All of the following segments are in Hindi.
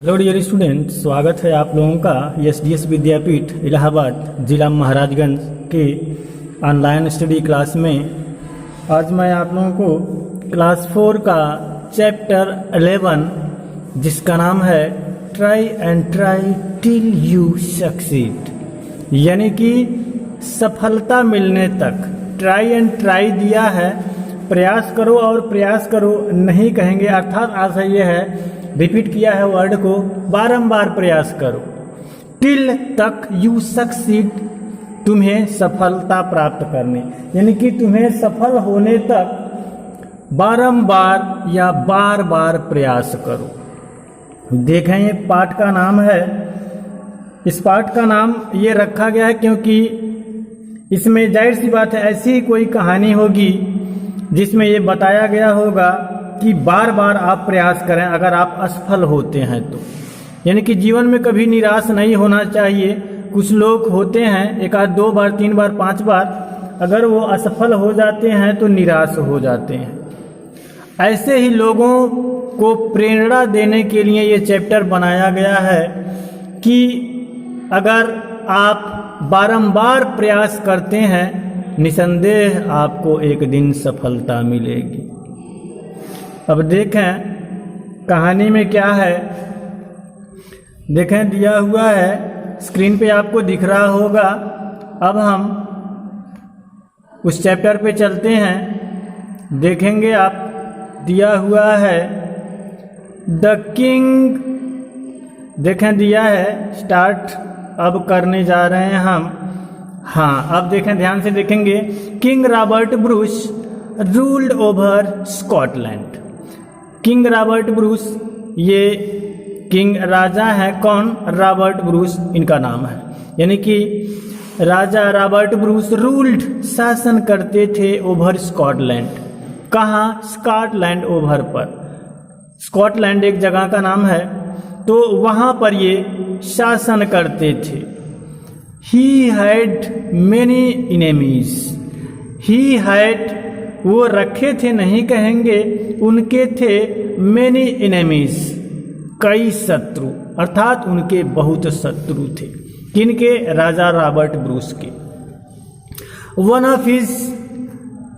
हेलो डियर स्टूडेंट, स्वागत है आप लोगों का एसडीएस विद्यापीठ इलाहाबाद जिला महाराजगंज के ऑनलाइन स्टडी क्लास में। आज मैं आप लोगों को क्लास 4 का चैप्टर 11 जिसका नाम है try and try till you succeed, यानी कि सफलता मिलने तक। ट्राई एंड ट्राई दिया है, प्रयास करो और प्रयास करो नहीं कहेंगे, अर्थात आशा ये है, रिपीट किया है वर्ड को, बारंबार प्रयास करो। टिल तक यू सक्सीड, तुम्हें सफलता प्राप्त करने, यानी कि तुम्हें सफल होने तक बारंबार या बार बार प्रयास करो। देखें, ये पाठ का नाम है। इस पाठ का नाम ये रखा गया है क्योंकि इसमें जाहिर सी बात है ऐसी कोई कहानी होगी जिसमें ये बताया गया होगा कि बार बार आप प्रयास करें अगर आप असफल होते हैं तो, यानी कि जीवन में कभी निराश नहीं होना चाहिए। कुछ लोग होते हैं एक आध दो बार, तीन बार, पांच बार, अगर वो असफल हो जाते हैं तो निराश हो जाते हैं। ऐसे ही लोगों को प्रेरणा देने के लिए ये चैप्टर बनाया गया है कि अगर आप बारंबार प्रयास करते हैं, निसंदेह आपको एक दिन सफलता मिलेगी। अब देखें कहानी में क्या है। देखें, दिया हुआ है, स्क्रीन पे आपको दिख रहा होगा। अब हम उस चैप्टर पे चलते हैं, देखेंगे आप। दिया हुआ है द किंग, देखें दिया है, स्टार्ट अब करने जा रहे हैं हम। हाँ, अब देखें, ध्यान से देखेंगे। King Robert Bruce ruled over Scotland. King Robert Bruce, ये किंग राजा है। कौन? रॉबर्ट ब्रूस इनका नाम है, यानी कि राजा रॉबर्ट ब्रूस रूल्ड, शासन करते थे, ओवर स्कॉटलैंड। कहाँ? स्कॉटलैंड ओवर पर। स्कॉटलैंड एक जगह का नाम है, तो वहां पर ये शासन करते थे। He had many enemies. He had, वो रखे थे नहीं कहेंगे, उनके थे मेनी इनेमीज, कई शत्रु, अर्थात उनके बहुत शत्रु थे। किनके? राजा रॉबर्ट ब्रूस के। वन ऑफ हिज,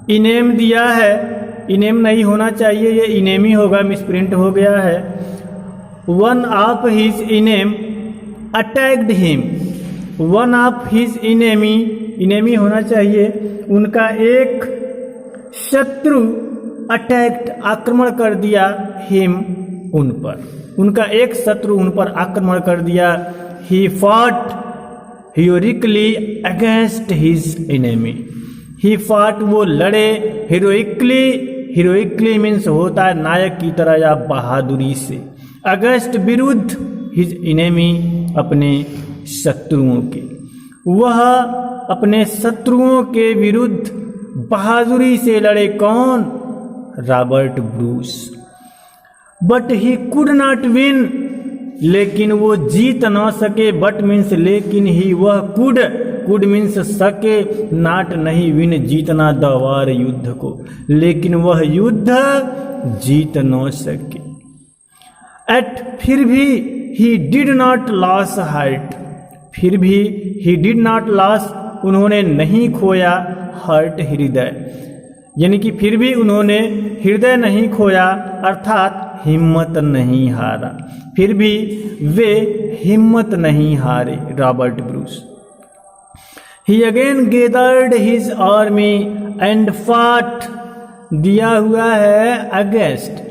इनेम दिया है, इनेम नहीं होना चाहिए, ये इनेमी होगा, मिसप्रिंट हो गया है। One of his enemy attacked him. One of his enemy, enemy होना चाहिए, उनका एक शत्रु अटैक्ट, आक्रमण कर दिया, हिम, उन पर, उनका एक शत्रु उन पर आक्रमण कर दिया। He fought heroically against his enemy. He fought, वो लड़े, हीरोइकली, हीरोइकली मीन्स होता है नायक की तरह या बहादुरी से। अगेंस्ट, विरुद्ध, हिज एनिमी, अपने शत्रुओं के। वह अपने शत्रुओं के विरुद्ध बहादुरी से लड़े। कौन? Robert Bruce. But he could not win, लेकिन वो जीत ना सके। बट मीन्स लेकिन, ही, वह कुड, कुड मीन्स सके, नॉट नहीं, विन जीतना, द वार, युद्ध को, लेकिन वह युद्ध जीत न सके। एट, फिर भी, he did not loss heart, फिर भी, ही डिड नॉट लॉस, उन्होंने नहीं खोया, हार्ट, हृदय, यानी कि फिर भी उन्होंने हृदय नहीं खोया, अर्थात हिम्मत नहीं हारा। फिर भी वे हिम्मत नहीं हारे, Robert Bruce. He again gathered his army and fought, दिया हुआ है against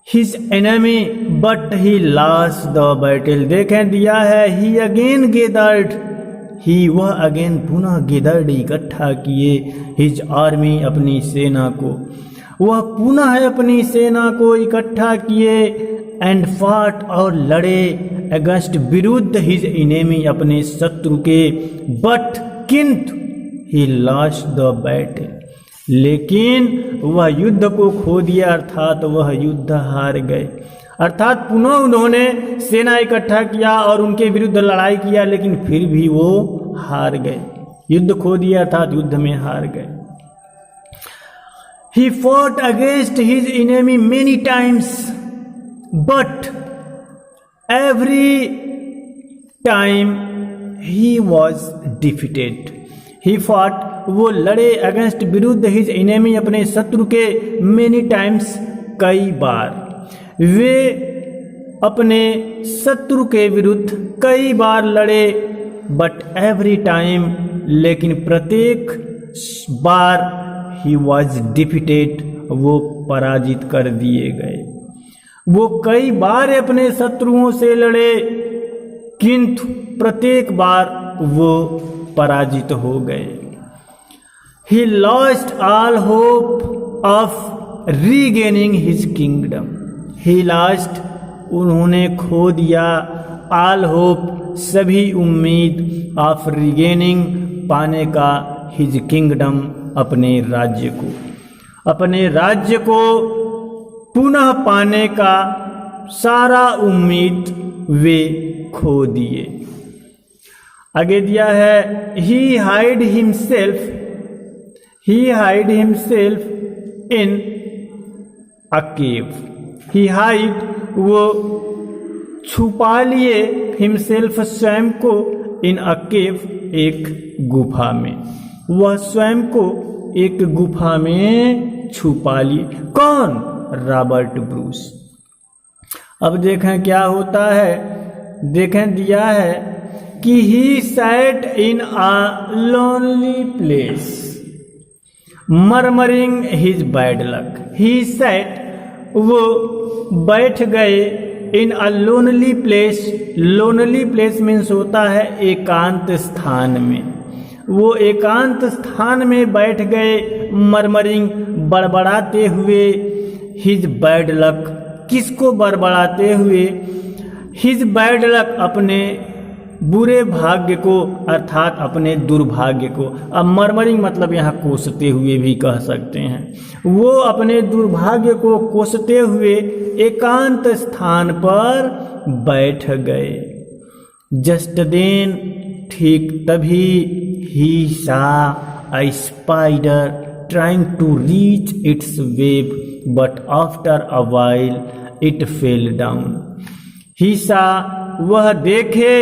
his enemy but he lost the battle. देखें, दिया है ही अगेन गैदर्ड, ही, वह, अगेन, पुनः, गैदर्ड, इकट्ठा किए, हिज आर्मी, अपनी सेना को, वह पुनः अपनी सेना को इकट्ठा किए, एंड फॉट, और लड़े, अगेंस्ट, विरुद्ध, हिज एनिमी, अपने शत्रु के, बट, किंतु, ही लॉस्ट द बैटल, लेकिन वह युद्ध को खो दिया, अर्थात वह युद्ध हार गए। अर्थात पुनः उन्होंने सेना इकट्ठा किया और उनके विरुद्ध लड़ाई किया, लेकिन फिर भी वो हार गए, युद्ध खो दिया, अर्थात युद्ध में हार गए। He fought against his enemy many times, but every time he was defeated. He fought, वो लड़े, अगेंस्ट, विरुद्ध, हिज एनिमी, अपने शत्रु के, मेनी टाइम्स, कई बार, वे अपने शत्रु के विरुद्ध कई बार लड़े, बट एवरी टाइम, लेकिन प्रत्येक बार, ही वॉज डिफीटेड, वो पराजित कर दिए गए। वो कई बार अपने शत्रुओं से लड़े, किंतु प्रत्येक बार वो पराजित हो गए। He lost all hope of regaining his kingdom. He lost, उन्होंने खो दिया, ऑल होप, सभी उम्मीद, ऑफ रीगेनिंग, पाने का, हिज किंगडम, अपने राज्य को, अपने राज्य को पुनः पाने का सारा उम्मीद वे खो दिए। आगे दिया है, he hide himself in a cave. He hide, वो छुपा लिए, हिमसेल्फ, स्वयं को, इन अ केव, एक गुफा में, वह स्वयं को एक गुफा में छुपा लिए। कौन? Robert Bruce. अब देखें क्या होता है, देखें दिया है कि he sat in a lonely place murmuring his bad luck. He sat, वो बैठ गए, in a lonely place, lonely place means होता है एकांत स्थान में, वो एकांत स्थान में बैठ गए, मर्मरिंग, बड़बड़ाते हुए, हिज बैड लक, किसको बड़बड़ाते हुए? हिज बैड लक, अपने बुरे भाग्य को, अर्थात अपने दुर्भाग्य को। अब मर्मरिंग मतलब यहाँ कोसते हुए भी कह सकते हैं। वो अपने दुर्भाग्य को कोसते हुए एकांत स्थान पर बैठ गए। जस्ट देन, ठीक तभी, ही सा a spider trying to reach its web, but after a while it fell down. He saw, वह देखे,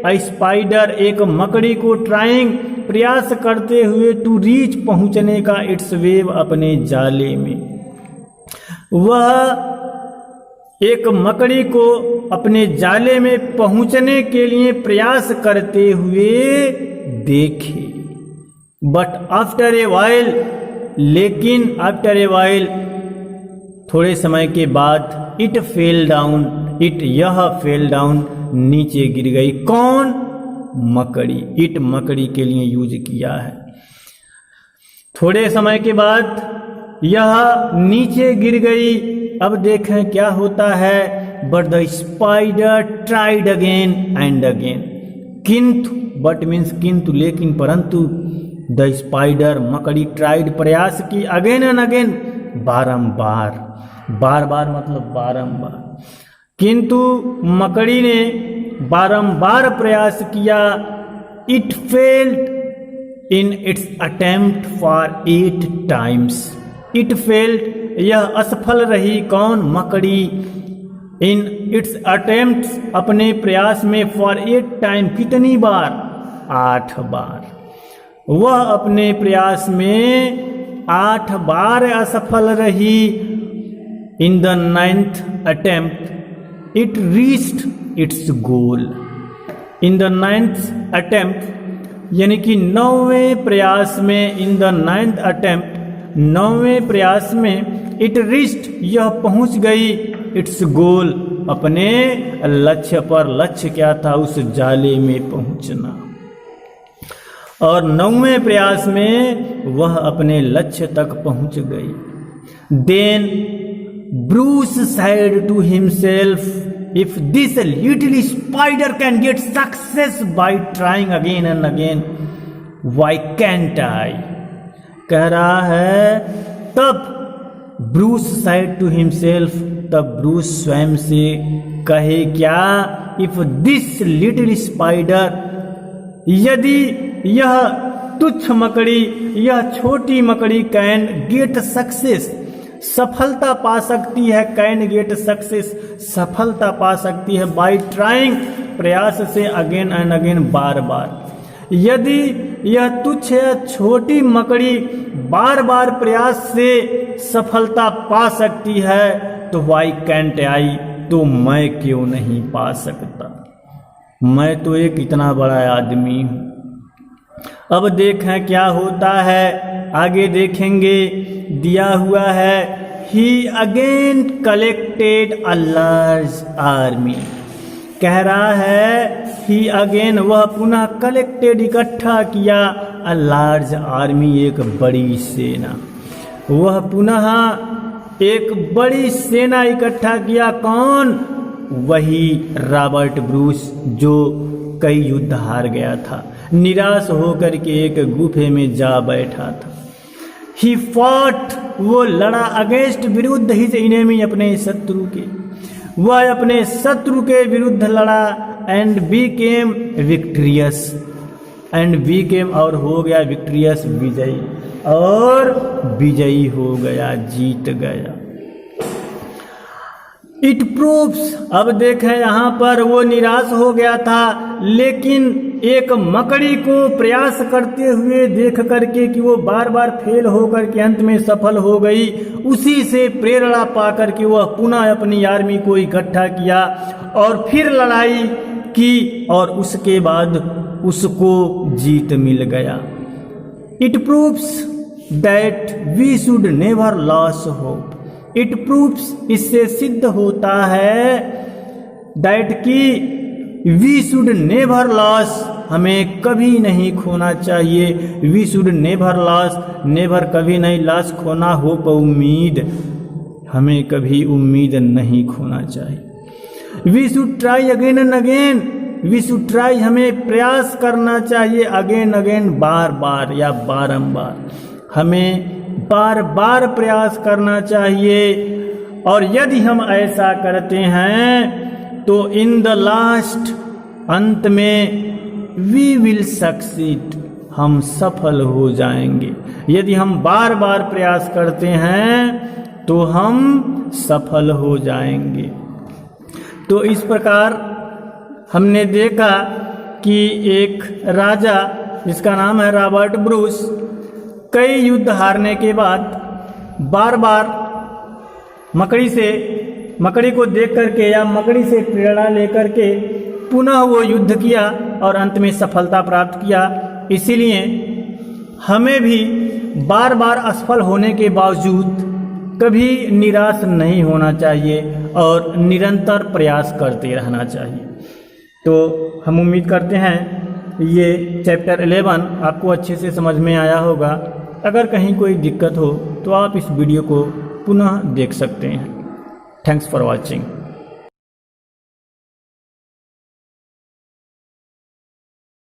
a spider, एक मकड़ी को, trying, प्रयास करते हुए, to reach, पहुंचने का, its web, अपने जाले में। वह एक मकड़ी को अपने जाले में पहुंचने के लिए प्रयास करते हुए देखे, but after a while, लेकिन आफ्टर ए वाइल, थोड़े समय के बाद, इट फेल डाउन, इट, यह फेल डाउन, नीचे गिर गई। कौन? मकड़ी। इट मकड़ी के लिए यूज किया है। थोड़े समय के बाद यह नीचे गिर गई। अब देखें क्या होता है, but the spider tried again and again. किंतु, बट मीन्स किंतु, लेकिन, परंतु, द स्पाइडर, मकड़ी, ट्राइड, प्रयास की, अगेन एंड अगेन, बारंबार, बार बार मतलब बारंबार, किंतु मकड़ी ने बारंबार प्रयास किया। It failed in its attempt for 8 times। It failed, यह असफल रही। कौन? मकड़ी। इन इट्स अटेम्प्ट, अपने प्रयास में, फॉर 8 times, कितनी बार? 8 बार। वह अपने प्रयास में 8 बार असफल रही। In the 9th attempt it reached it's goal. In the 9th attempt, यानी कि 9वें प्रयास में, इन द 9th attempt, 9वें प्रयास में, इट रीच्ड, यह पहुंच गई, इट्स गोल, अपने लक्ष्य पर। लक्ष्य क्या था? उस जाले में पहुंचना। और 9वें प्रयास में वह अपने लक्ष्य तक पहुंच गई। Then Bruce said to himself, if this little spider can get success by trying again and again, why can't I? कह रहा है, तब ब्रूस said to himself, तब ब्रूस स्वयं से कहे क्या? if this little spider, यदि यह तुच्छ मकड़ी, यह छोटी मकड़ी, कैन गेट सक्सेस, सफलता पा सकती है, कैन गेट सक्सेस, सफलता पा सकती है बाय ट्राइंग, प्रयास से, अगेन एंड अगेन, बार बार। यदि यह तुच्छ या छोटी मकड़ी बार बार प्रयास से सफलता पा सकती है तो वाई कैंट आई, तो मैं क्यों नहीं पा सकता? मैं तो एक इतना बड़ा आदमी हूं। अब देखें क्या होता है, आगे देखेंगे। दिया हुआ है he again collected a large army, कह रहा है ही अगेन, वह पुनः कलेक्टेड, इकट्ठा किया, अ लार्ज आर्मी, एक बड़ी सेना। वह पुनः एक बड़ी सेना इकट्ठा किया। कौन? वही रॉबर्ट ब्रूस जो कई युद्ध हार गया था, निराश होकर के एक गुफे में जा बैठा था। ही फॉट, वो लड़ा, अगेंस्ट, विरुद्ध, हिज एनिमी, अपने शत्रु के, वह अपने शत्रु के विरुद्ध लड़ा, एंड बीकेम विक्ट्रियस, एंड बीकेम, और हो गया विक्ट्रियस, विजयी, और विजयी हो गया, जीत गया। इट प्रूव्स, अब देखें यहाँ पर वो निराश हो गया था, लेकिन एक मकड़ी को प्रयास करते हुए देख करके कि वो बार बार फेल होकर के अंत में सफल हो गई, उसी से प्रेरणा पाकर के वह पुनः अपनी आर्मी को इकट्ठा किया और फिर लड़ाई की, और उसके बाद उसको जीत मिल गया। It proves that we should never loss hope, it proves, इससे सिद्ध होता है, दैट की वी शुड नेवर लॉस, हमें कभी नहीं खोना चाहिए, we should never loss, never कभी नहीं, लॉस खोना, होप उम्मीद, हमें कभी उम्मीद नहीं खोना चाहिए। We should try again and again, we should try, हमें प्रयास करना चाहिए, अगेन अगेन, बार बार या बारंबार, हमें बार बार प्रयास करना चाहिए। और यदि हम ऐसा करते हैं तो इन द लास्ट, अंत में, वी विल सक्सीड, हम सफल हो जाएंगे। यदि हम बार बार प्रयास करते हैं तो हम सफल हो जाएंगे। तो इस प्रकार हमने देखा कि एक राजा जिसका नाम है रॉबर्ट ब्रूस, कई युद्ध हारने के बाद बार बार मकड़ी को देख करके या मकड़ी से प्रेरणा लेकर के पुनः वो युद्ध किया और अंत में सफलता प्राप्त किया। इसीलिए हमें भी बार बार असफल होने के बावजूद कभी निराश नहीं होना चाहिए और निरंतर प्रयास करते रहना चाहिए। तो हम उम्मीद करते हैं ये चैप्टर 11 आपको अच्छे से समझ में आया होगा। अगर कहीं कोई दिक्कत हो तो आप इस वीडियो को पुनः देख सकते हैं। Thanks for watching.